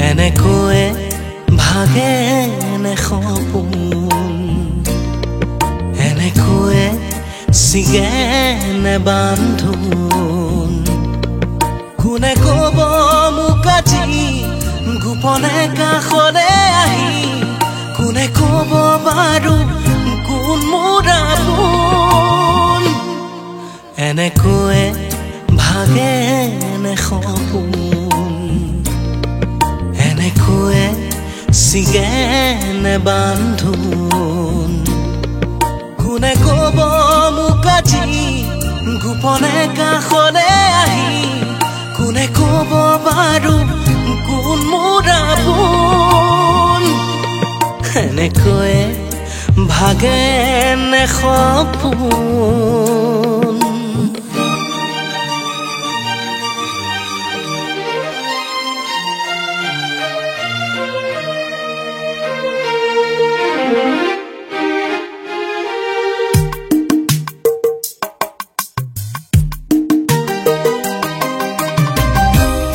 এনেকৈয়ে ভাগে নে সপোন এনেকৈয়ে ছিগে নে বান্ধোন কোনে ক'ব মোক আজি গোপনে কাষলে আহি কোনে ক'ব বাৰু কোন মোৰ আপোন এনেকৈয়ে ভাগে নে সপোন এনেকৈয়ে ছিগে নে বান্ধোন কোনে ক'ব মোক আজি গোপনে কাষলে আহি কোনে ক'ব বাৰু কোন মোৰ আপোন এনেকৈয়ে ভাগে নে সপোন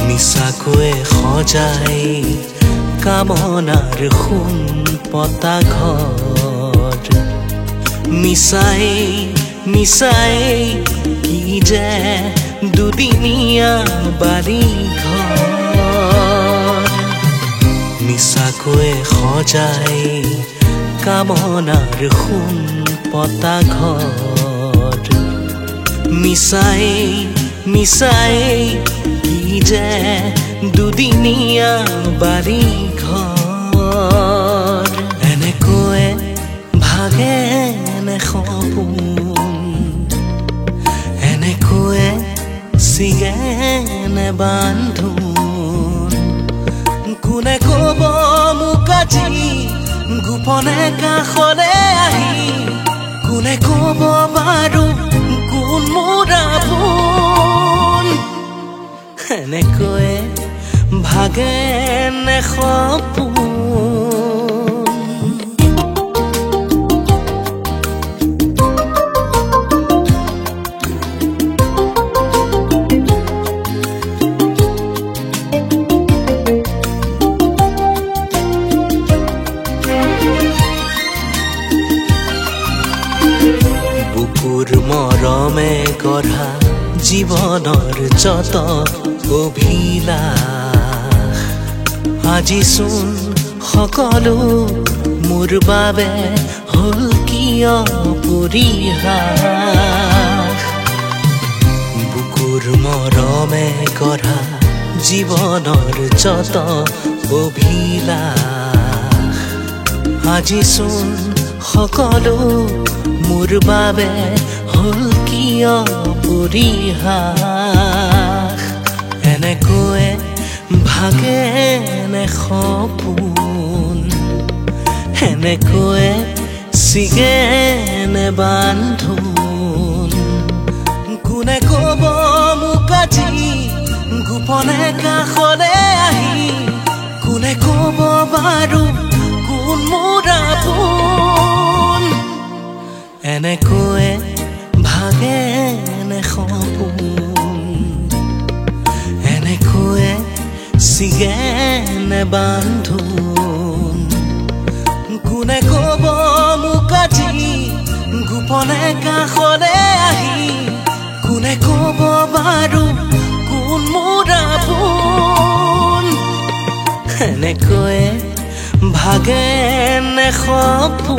নিচাকৈয়ে সজাই কামনাৰ সোণ পতা ঘৰ মিছাই মিছাই কি যে দুদিনীয়া বাৰী ঘৰ নিচাকৈয়ে সজাই কামনাৰ সোণ পতা ঘৰ মিছাই মিছাই কি যে দুদিনীয়া বাৰী ঘৰ এনেকৈয়ে ভাগে নে সপোন এনেকৈয়ে ছিগে নে বান্ধোন কোনে ক'ব মোক আজি গোপনে কাষলে আহি কোনে ক'ব বাৰু কোন মোৰ আপোন এনেকৈয়ে ভাগে নে সপোন বুকুৰ মৰমে গঢ়া জীৱনৰ যত অভিলাষ আজিচোন সকলো মোৰ বাবে হ'ল কিয় পৰিহাস বুকুৰ মৰমে গঢ়া জীৱনৰ যত অভিলাষ আজিচোন সকলো মোৰ বাবে হ'ল কিয় পৰিহাস এনেকৈয়ে ভাগে নে সপোন এনেকৈয়ে ছিগে নে বান্ধোন কোনে ক'ব মোক আজি গোপনে কাষলে আহি কোনে ক'ব বাৰু কোন মোৰ আপোন এনেকৈয়ে ভাগে নে সপোন এনেকৈয়ে ছিগে নে বান্ধোন কোনে ক'ব মোক আজি গোপনে কাষলে আহি কোনে ক'ব বাৰু কোন মোৰ আপোন এনেকৈয়ে ভাগে নে সপোন